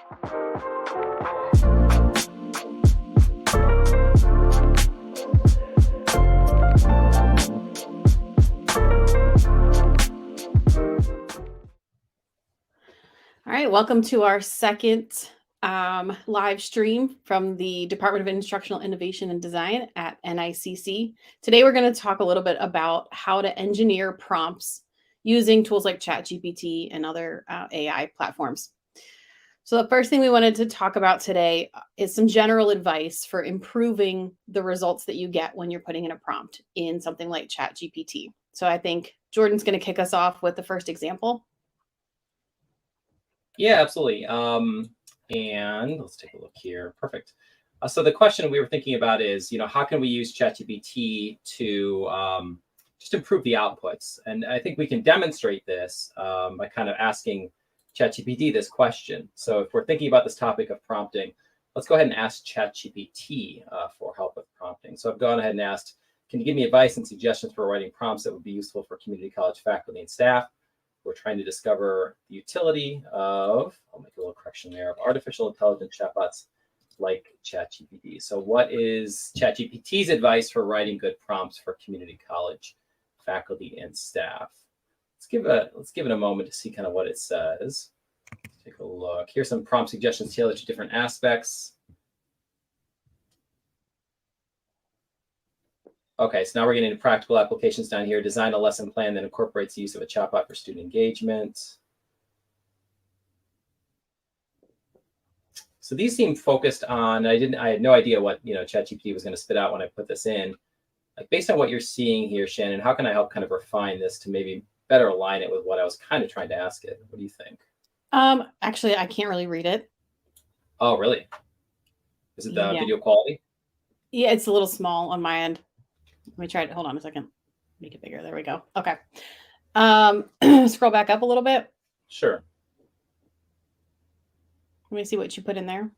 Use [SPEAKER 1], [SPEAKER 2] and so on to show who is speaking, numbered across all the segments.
[SPEAKER 1] All right, welcome to our second live stream from the Department of Instructional Innovation and Design at NICC. Today, we're going to talk a little bit about how to engineer prompts using tools like ChatGPT and other AI platforms. So the first thing we wanted to talk about today is some general advice for improving the results that you get when you're putting in a prompt in something like ChatGPT. So I think Jordan's going to kick us off with the first example.
[SPEAKER 2] Yeah, absolutely. And let's take a look here. Perfect. So the question we were thinking about is, how can we use ChatGPT to just improve the outputs? And I think we can demonstrate this by kind of asking ChatGPT this question. So if we're thinking about this topic of prompting, let's go ahead and ask ChatGPT for help with prompting. So I've gone ahead and asked, can you give me advice and suggestions for writing prompts that would be useful for community college faculty and staff? We're trying to discover the utility of, I'll make a little correction there, of artificial intelligence chatbots like ChatGPT. So what is ChatGPT's advice for writing good prompts for community college faculty and staff? Let's give it a moment to see kind of what it says. Let's take a look. Here's some prompt suggestions tailored to different aspects. Okay, so now we're getting into practical applications down here. Design a lesson plan that incorporates the use of a chatbot for student engagement. So these seem focused on, I had no idea what ChatGPT was going to spit out when I put this in. Like based on what you're seeing here, Shannon, how can I help kind of refine this to maybe better align it with what I was kind of trying to ask it? What do you think?
[SPEAKER 1] Actually, I can't really read it.
[SPEAKER 2] Oh, really? Is it the video quality?
[SPEAKER 1] Yeah, it's a little small on my end. Let me try it. Hold on a second. Make it bigger. There we go. Okay. Scroll back up a little bit.
[SPEAKER 2] Sure.
[SPEAKER 1] Let me see what you put in there.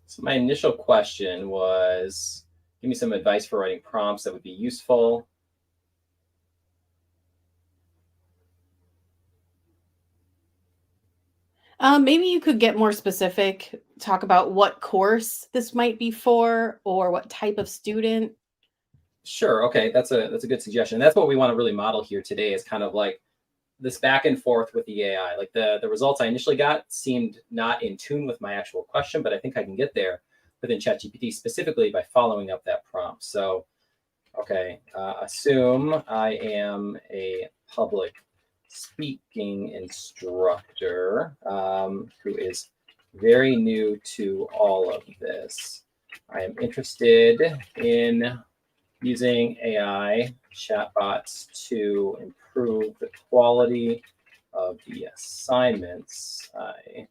[SPEAKER 2] So my initial question was, give me some advice for writing prompts that would be useful.
[SPEAKER 1] Maybe you could get more specific, talk about what course this might be for or what type of student.
[SPEAKER 2] Sure. Okay. That's a good suggestion. That's what we want to really model here today is kind of like this back and forth with the AI. Like the results I initially got seemed not in tune with my actual question, but I think I can get there within ChatGPT specifically by following up that prompt. So, okay, assume I am a public speaking instructor who is very new to all of this. I am interested in using AI chatbots to improve the quality of the assignments I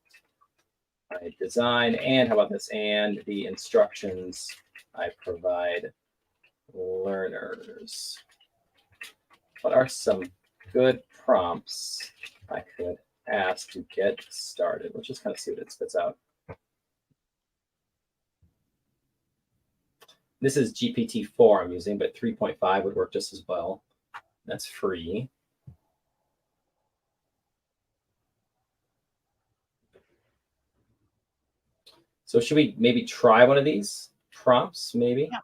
[SPEAKER 2] design, and how about this, and the instructions I provide learners. What are some good prompts I could ask to get started? Let's just kind of see what it spits out. This is GPT-4 I'm using, but 3.5 would work just as well. That's free. So should we maybe try one of these prompts, maybe?
[SPEAKER 1] Yeah.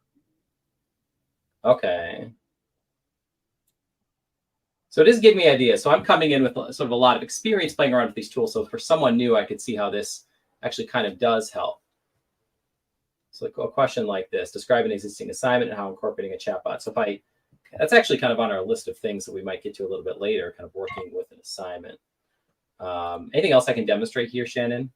[SPEAKER 2] Okay. So it is giving me ideas. So I'm coming in with sort of a lot of experience playing around with these tools. So for someone new, I could see how this actually kind of does help. So a question like this, describe an existing assignment and how incorporating a chatbot. So that's actually kind of on our list of things that we might get to a little bit later, kind of working with an assignment. Anything else I can demonstrate here, Shannon?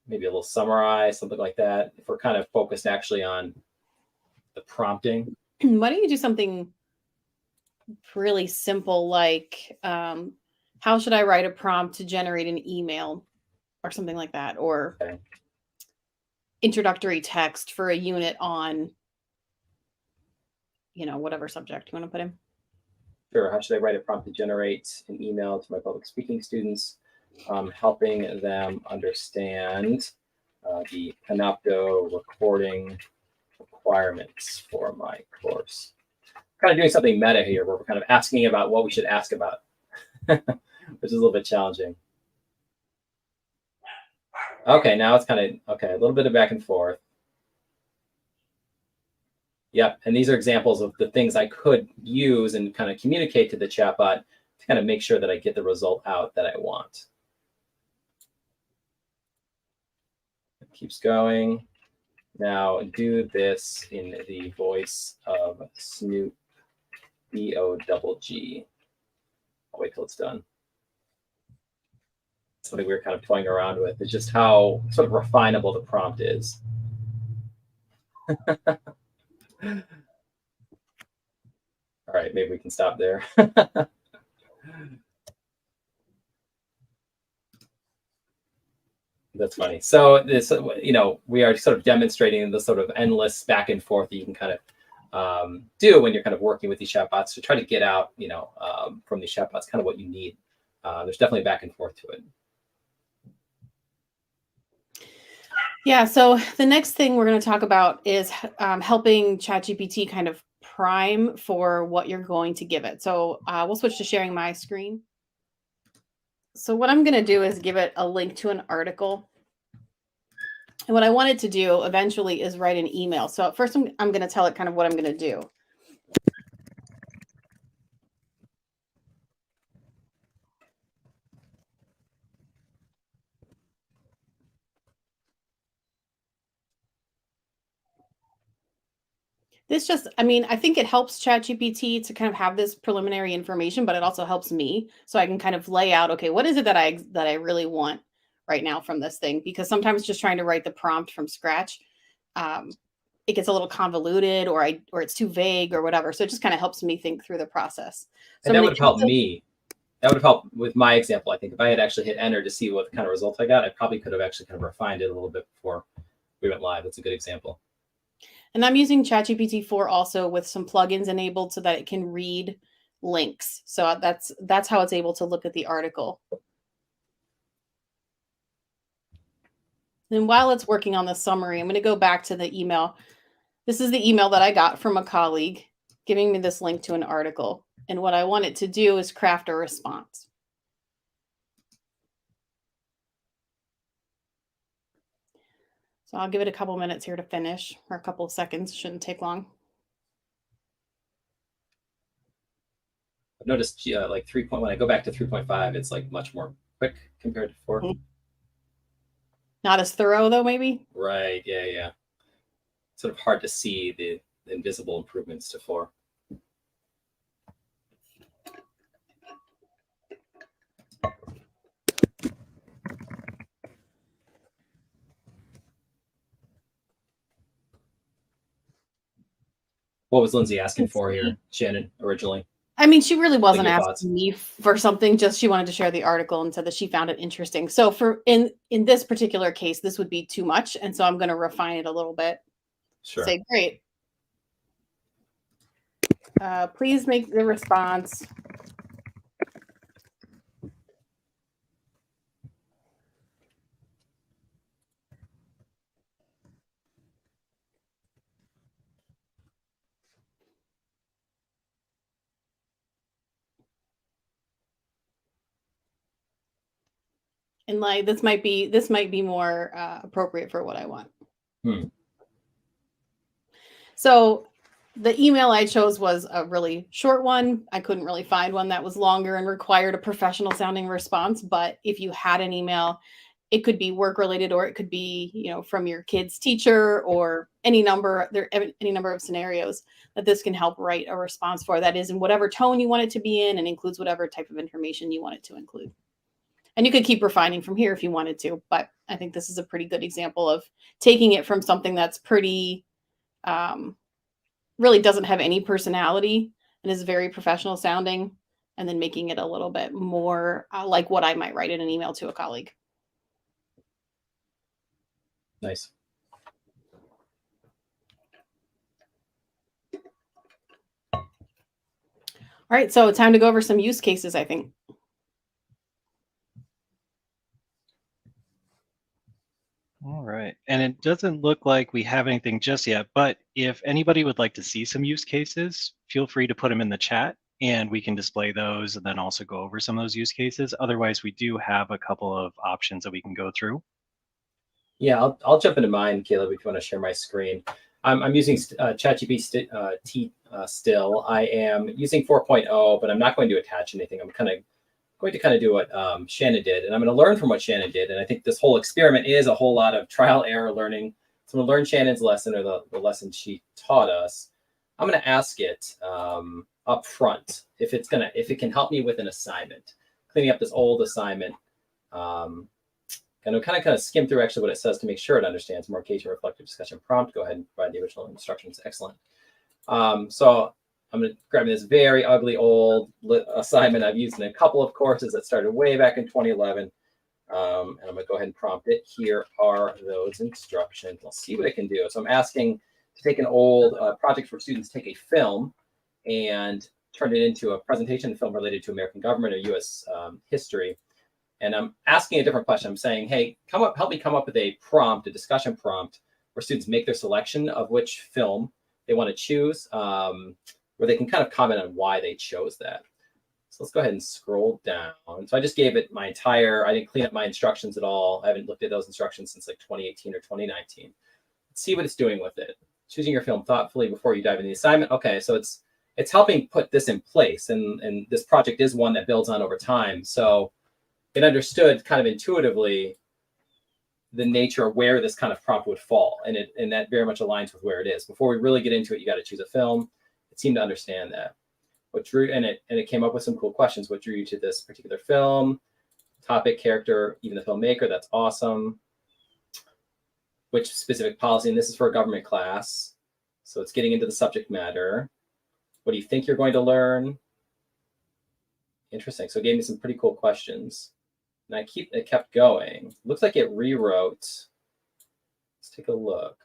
[SPEAKER 2] Maybe a little summarize, something like that, if we're kind of focused actually on the prompting.
[SPEAKER 1] Why don't you do something really simple like, how should I write a prompt to generate an email or something like that? Or
[SPEAKER 2] okay.
[SPEAKER 1] Introductory text for a unit on, whatever subject you want to put in.
[SPEAKER 2] Sure. How should I write a prompt to generate an email to my public speaking students, helping them understand the Panopto recording requirements for my course? Kind of doing something meta here where we're kind of asking about what we should ask about, which is a little bit challenging. Okay, now it's kind of, okay, a little bit of back and forth. Yep, and these are examples of the things I could use and kind of communicate to the chatbot to kind of make sure that I get the result out that I want. It keeps going. Now do this in the voice of Snoop, B-O-G-G. I'll wait till it's done. Something we were kind of toying around with is just how sort of refinable the prompt is. All right, maybe we can stop there. That's funny. So this, we are sort of demonstrating the sort of endless back and forth that you can kind of do when you're kind of working with these chatbots to try to get out, from these chatbots, kind of what you need. There's definitely back and forth to it.
[SPEAKER 1] Yeah, so the next thing we're going to talk about is helping ChatGPT kind of prime for what you're going to give it. So we'll switch to sharing my screen. So what I'm going to do is give it a link to an article. And what I want it to do eventually is write an email. So at first I'm going to tell it kind of what I'm going to do. This just, I mean, I think it helps ChatGPT to kind of have this preliminary information, but it also helps me so I can kind of lay out, okay, what is it that I really want right now from this thing? Because sometimes just trying to write the prompt from scratch, it gets a little convoluted, or it's too vague or whatever. So it just kind of helps me think through the process. So
[SPEAKER 2] And that
[SPEAKER 1] I'm
[SPEAKER 2] would
[SPEAKER 1] going
[SPEAKER 2] have
[SPEAKER 1] to give
[SPEAKER 2] helped me. That would have helped with my example. I think if I had actually hit enter to see what kind of results I got, I probably could have actually kind of refined it a little bit before we went live. That's a good example.
[SPEAKER 1] And I'm using ChatGPT 4 also with some plugins enabled so that it can read links. So that's how it's able to look at the article. And while it's working on the summary, I'm going to go back to the email. This is the email that I got from a colleague giving me this link to an article. And what I want it to do is craft a response. So I'll give it a couple minutes here to finish, or a couple of seconds. Shouldn't take long.
[SPEAKER 2] I've noticed like 3 point, when I go back to 3.5, it's like much more quick compared to 4.
[SPEAKER 1] Mm-hmm. Not as thorough though, maybe?
[SPEAKER 2] Right, yeah. Sort of hard to see the invisible improvements to 4. What was Lindsay asking for here, Shannon, originally?
[SPEAKER 1] I mean, she really
[SPEAKER 2] Like
[SPEAKER 1] wasn't
[SPEAKER 2] your thoughts?
[SPEAKER 1] asking me for something, just she wanted to share the article and said that she found it interesting. So for in this particular case, this would be too much. And so I'm going to refine it a little bit.
[SPEAKER 2] Sure.
[SPEAKER 1] Say, great. Please make the response and like this might be more appropriate for what I want. So the email I chose was a really short one. I couldn't really find one that was longer and required a professional sounding response. But if you had an email, it could be work related, or it could be, from your kid's teacher, or any number of scenarios that this can help write a response for, that is in whatever tone you want it to be in and includes whatever type of information you want it to include. And you could keep refining from here if you wanted to, but I think this is a pretty good example of taking it from something that's pretty really doesn't have any personality and is very professional sounding, and then making it a little bit more like what I might write in an email to a colleague.
[SPEAKER 2] Nice.
[SPEAKER 1] All right, so time to go over some use cases, I think.
[SPEAKER 3] All right. And it doesn't look like we have anything just yet, but if anybody would like to see some use cases, feel free to put them in the chat and we can display those and then also go over some of those use cases. Otherwise, we do have a couple of options that we can go through.
[SPEAKER 2] Yeah, I'll jump into mine, Caleb, if you want to share my screen. I'm using ChatGPT still. I am using 4.0, but I'm not going to attach anything. I'm going to do what Shannon did, and I'm going to learn from what Shannon did. And I think this whole experiment is a whole lot of trial error learning. So I'm going to learn Shannon's lesson, or the lesson she taught us. I'm going to ask it up front if it can help me with an assignment, cleaning up this old assignment. Kind of skim through actually what it says to make sure it understands. More occasion reflective discussion prompt. Go ahead and provide the original instructions. Excellent. So I'm going to grab this very ugly old assignment I've used in a couple of courses that started way back in 2011. And I'm going to go ahead and prompt it. Here are those instructions. I'll see what it can do. So I'm asking to take an old project for students, take a film and turn it into a presentation film related to American government or U.S. History. And I'm asking a different question. I'm saying, hey, help me come up with a prompt, a discussion prompt, where students make their selection of which film they want to choose, where they can kind of comment on why they chose that. So let's go ahead and scroll down. So I just gave it I didn't clean up my instructions at all. I haven't looked at those instructions since like 2018 or 2019. Let's see what it's doing with it. Choosing your film thoughtfully before you dive into the assignment. Okay, so it's helping put this in place. And this project is one that builds on over time. So it understood kind of intuitively the nature of where this kind of prompt would fall. And that very much aligns with where it is. Before we really get into it, you got to choose a film. It seemed to understand that. It came up with some cool questions. What drew you to this particular film? Topic, character, even the filmmaker. That's awesome. Which specific policy? And this is for a government class. So it's getting into the subject matter. What do you think you're going to learn? Interesting. So it gave me some pretty cool questions. And it kept going. Looks like it rewrote. Let's take a look.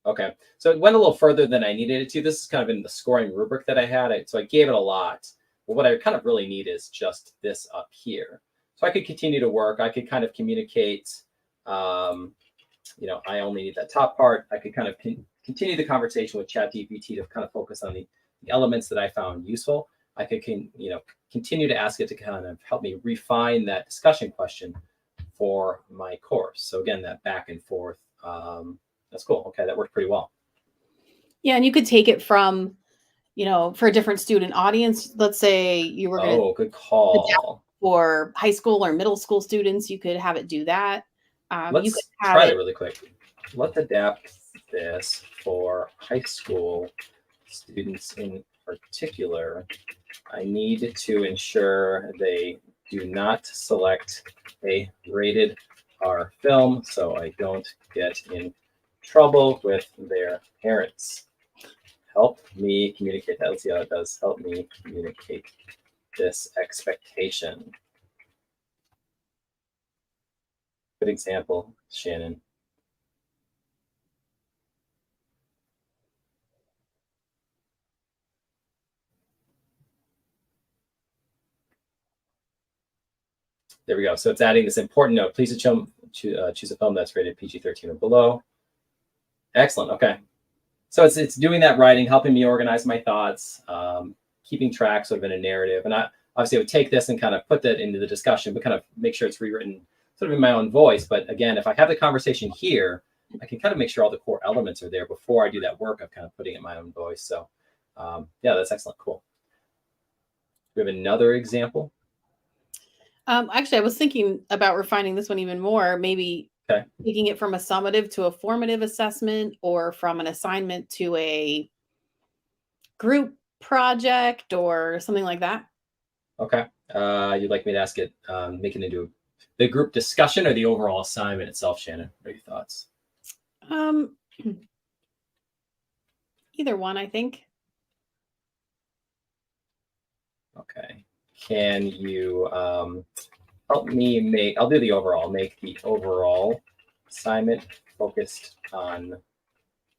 [SPEAKER 2] Okay, so it went a little further than I needed it to. This is kind of in the scoring rubric that I had. So I gave it a lot. But what I kind of really need is just this up here. So I could continue to work. I could kind of communicate. I only need that top part. I could kind of continue the conversation with ChatGPT to kind of focus on the elements that I found useful. I could continue to ask it to kind of help me refine that discussion question for my course. So again, that back and forth. That's cool. Okay, that worked pretty well.
[SPEAKER 1] Yeah, and you could take it from, for a different student audience. Let's say you were going to
[SPEAKER 2] good call.
[SPEAKER 1] For high school or middle school students, you could have it do that.
[SPEAKER 2] Let's try that really quick. Let's adapt this for high school students in particular. I need to ensure they do not select a rated R film so I don't get in trouble with their parents. Help me communicate that. Let's see how it does. Help me communicate this expectation. Good example, Shannon. There we go. So it's adding this important note. Please choose a film that's rated PG-13 or below. Excellent. Okay. So it's doing that writing, helping me organize my thoughts, keeping track sort of in a narrative. And I would take this and kind of put that into the discussion, but kind of make sure it's rewritten sort of in my own voice. But again, if I have the conversation here, I can kind of make sure all the core elements are there before I do that work of kind of putting it in my own voice. So yeah, that's excellent. Cool. We have another example.
[SPEAKER 1] Actually, I was thinking about refining this one even more, maybe taking it from a summative to a formative assessment, or from an assignment to a group project or something like that.
[SPEAKER 2] Okay. You'd like me to ask it, make it into the group discussion or the overall assignment itself, Shannon? What are your thoughts?
[SPEAKER 1] Either one, I think.
[SPEAKER 2] Okay. Can you help me I'll do the overall, make the overall assignment focused on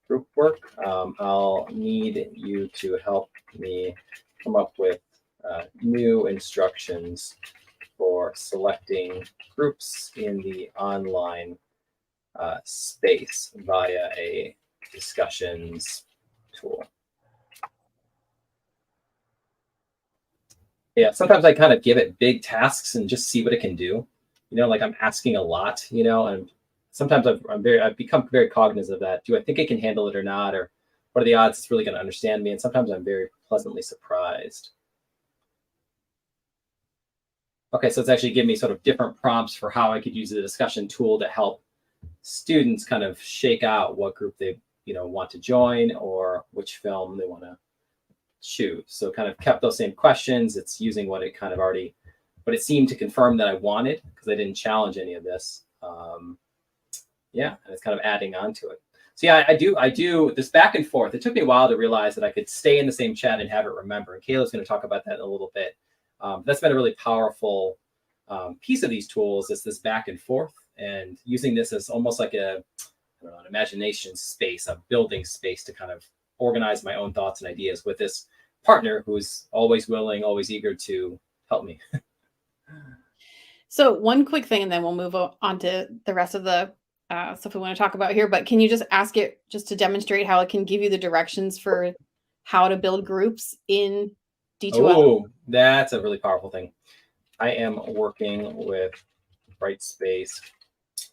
[SPEAKER 2] group work. I'll need you to help me come up with new instructions for selecting groups in the online space via a discussions tool. Yeah, sometimes I kind of give it big tasks and just see what it can do. Like I'm asking a lot, and sometimes I've become very cognizant of that. Do I think it can handle it or not? Or what are the odds it's really going to understand me? And sometimes I'm very pleasantly surprised. Okay, so it's actually giving me sort of different prompts for how I could use the discussion tool to help students kind of shake out what group they want to join or which film they want to choose. So kind of kept those same questions. It's using what it kind of already, what it seemed to confirm that I wanted because I didn't challenge any of this. Yeah, and it's kind of adding on to it. So yeah, I do this back and forth. It took me a while to realize that I could stay in the same chat and have it remember. And Kayla's going to talk about that in a little bit. That's been a really powerful piece of these tools is this back and forth and using this as almost like an imagination space, a building space to kind of organize my own thoughts and ideas with this partner who's always willing, always eager to help me.
[SPEAKER 1] So one quick thing, and then we'll move on to the rest of the stuff we want to talk about here. But can you just ask it just to demonstrate how it can give you the directions for how to build groups in D2L?
[SPEAKER 2] Oh, that's a really powerful thing. I am working with Brightspace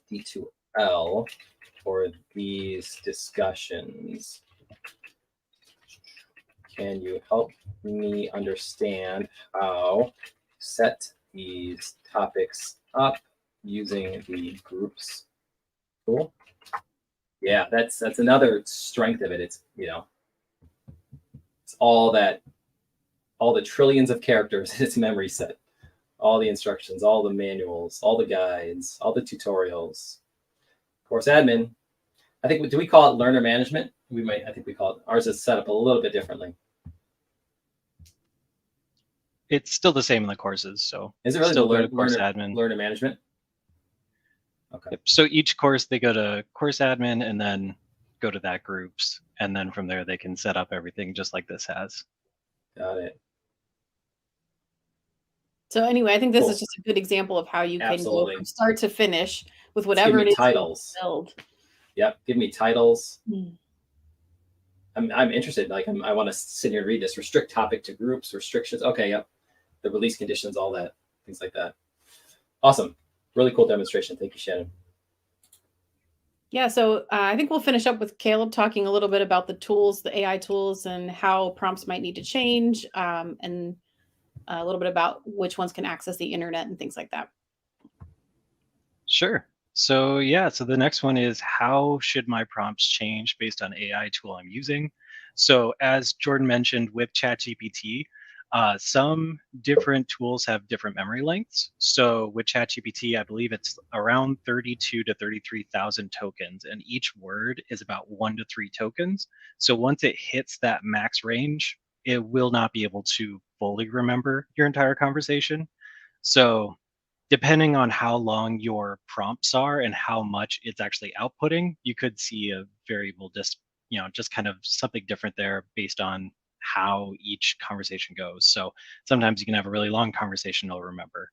[SPEAKER 2] D2L for these discussions. Can you help me understand how to set these topics up using the groups tool? Yeah, that's another strength of it. It's it's all the trillions of characters in its memory set, all the instructions, all the manuals, all the guides, all the tutorials. Course admin. I think, do we call it learner management? I think we call it, ours is set up a little bit differently.
[SPEAKER 3] It's still the same in the courses. So
[SPEAKER 2] is it really
[SPEAKER 3] still
[SPEAKER 2] the
[SPEAKER 3] course admin?
[SPEAKER 2] Learner management? Okay.
[SPEAKER 3] Yep. So each course they go to course admin and then go to that groups. And then from there they can set up everything just like this has.
[SPEAKER 2] Got it.
[SPEAKER 1] So anyway, I think this is just a good example of how you can go from start to finish with whatever it is
[SPEAKER 2] titles.
[SPEAKER 1] You build.
[SPEAKER 2] Yep, give me titles. I'm interested. Like I want to sit here and read this. Restrict topic to groups, restrictions. Okay, yep. The release conditions, all that, things like that. Awesome. Really cool demonstration. Thank you, Shannon.
[SPEAKER 1] Yeah, so I think we'll finish up with Caleb talking a little bit about the tools, the AI tools, and how prompts might need to change, and a little bit about which ones can access the internet and things like that.
[SPEAKER 3] Sure. So yeah, so the next one is how should my prompts change based on AI tool I'm using? So as Jordan mentioned with ChatGPT, some different tools have different memory lengths. So with ChatGPT, I believe it's around 32 to 33,000 tokens, and each word is about 1 to 3 tokens. So once it hits that max range, it will not be able to fully remember your entire conversation. So depending on how long your prompts are and how much it's actually outputting, you could see a variable just kind of something different there based on how each conversation goes. So sometimes you can have a really long conversation you'll remember.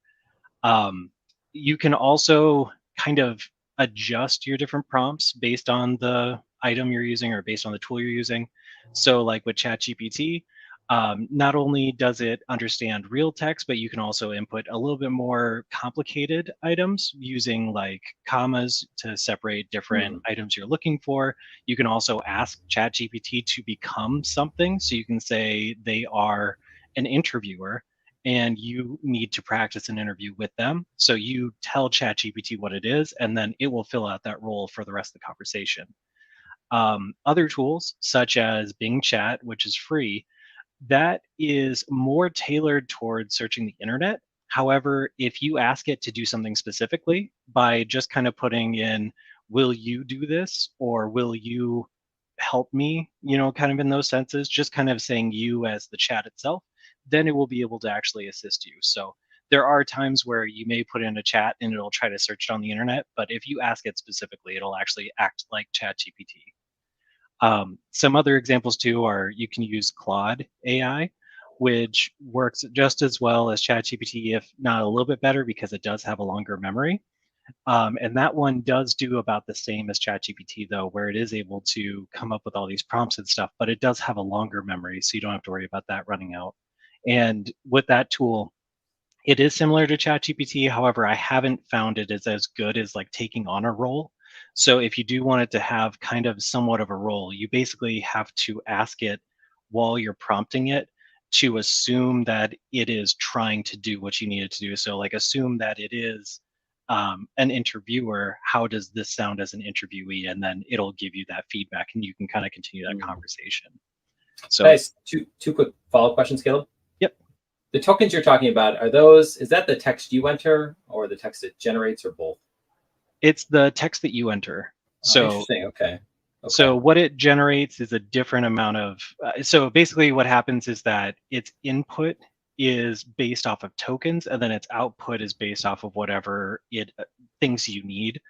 [SPEAKER 3] You can also kind of adjust your different prompts based on the item you're using or based on the tool you're using. So like with ChatGPT, not only does it understand real text, but you can also input a little bit more complicated items using like commas to separate different items you're looking for. You can also ask ChatGPT to become something. So you can say they are an interviewer and you need to practice an interview with them. So you tell ChatGPT what it is, and then it will fill out that role for the rest of the conversation. Other tools such as Bing Chat, which is free, that is more tailored towards searching the internet. However, if you ask it to do something specifically by just kind of putting in, will you do this? Or will you help me, kind of in those senses, just kind of saying you as the chat itself, then it will be able to actually assist you. So there are times where you may put in a chat and it'll try to search it on the internet, but if you ask it specifically, it'll actually act like ChatGPT. Some other examples too are you can use Claude AI, which works just as well as ChatGPT, if not a little bit better, because it does have a longer memory. And that one does do about the same as ChatGPT, though, where it is able to come up with all these prompts and stuff, but it does have a longer memory, so you don't have to worry about that running out. And with that tool, it is similar to ChatGPT. However, I haven't found it as good as like taking on a role. So if you do want it to have kind of somewhat of a role, you basically have to ask it while you're prompting it to assume that it is trying to do what you need it to do. So like assume that it is an interviewer. How does this sound as an interviewee? And then it'll give you that feedback and you can kind of continue that conversation. So
[SPEAKER 2] nice. Two quick follow-up questions, Caleb.
[SPEAKER 3] Yep.
[SPEAKER 2] The tokens you're talking about, is that the text you enter or the text it generates or both?
[SPEAKER 3] It's the text that you enter. So
[SPEAKER 2] interesting. Okay.
[SPEAKER 3] So what it generates is a different amount of, so basically what happens is that its input is based off of tokens and then its output is based off of whatever it thinks you need.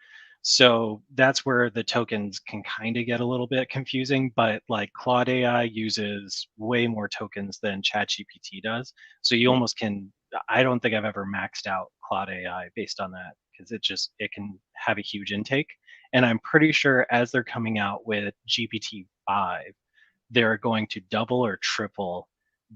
[SPEAKER 3] So that's where the tokens can kind of get a little bit confusing, but like Claude AI uses way more tokens than ChatGPT does. So you almost can, I don't think I've ever maxed out Claude AI based on that because it can have a huge intake. And I'm pretty sure as they're coming out with GPT-5, they're going to double or triple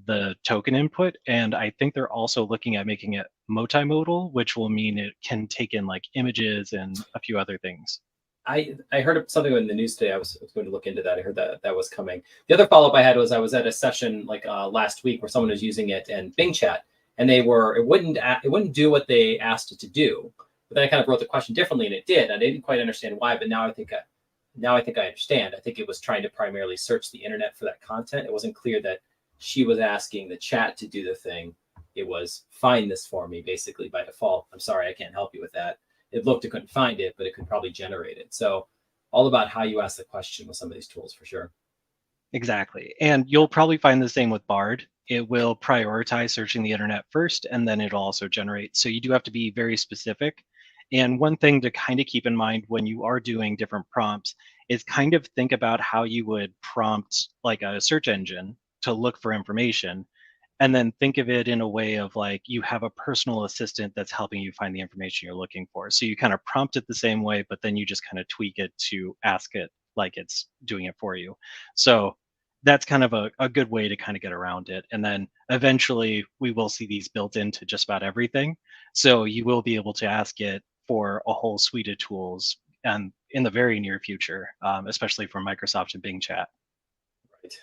[SPEAKER 3] the token input. And I think they're also looking at making it multimodal, which will mean it can take in like images and a few other things.
[SPEAKER 2] I heard something in the news today. I was going to look into that. I heard that was coming. The other follow-up I had was I was at a session like last week where someone was using it and Bing Chat, and it wouldn't do what they asked it to do. But then I kind of wrote the question differently, and it did. I didn't quite understand why, but now I think I understand. I think it was trying to primarily search the internet for that content. It wasn't clear that she was asking the chat to do the thing. It was find this for me, basically by default. I'm sorry, I can't help you with that. It couldn't find it, but it could probably generate it. So all about how you ask the question with some of these tools for sure.
[SPEAKER 3] Exactly. And you'll probably find the same with Bard. It will prioritize searching the internet first, and then it'll also generate. So you do have to be very specific. And one thing to kind of keep in mind when you are doing different prompts is kind of think about how you would prompt like a search engine to look for information. And then think of it in a way of like you have a personal assistant that's helping you find the information you're looking for. So you kind of prompt it the same way, but then you just kind of tweak it to ask it like it's doing it for you. So that's kind of a good way to kind of get around it. And then eventually we will see these built into just about everything. So you will be able to ask it for a whole suite of tools and in the very near future, especially from Microsoft and Bing Chat.
[SPEAKER 2] Right.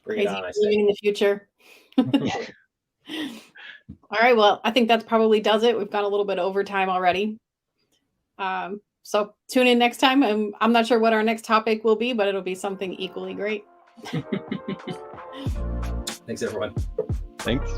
[SPEAKER 2] Bring
[SPEAKER 1] Crazy
[SPEAKER 2] it on, I
[SPEAKER 1] living
[SPEAKER 2] say.
[SPEAKER 1] in the future. All right, well, I think that's probably does it. We've got a little bit of overtime already. So tune in next time. I'm not sure what our next topic will be, but it'll be something equally great.
[SPEAKER 2] Thanks, everyone.
[SPEAKER 3] Thanks.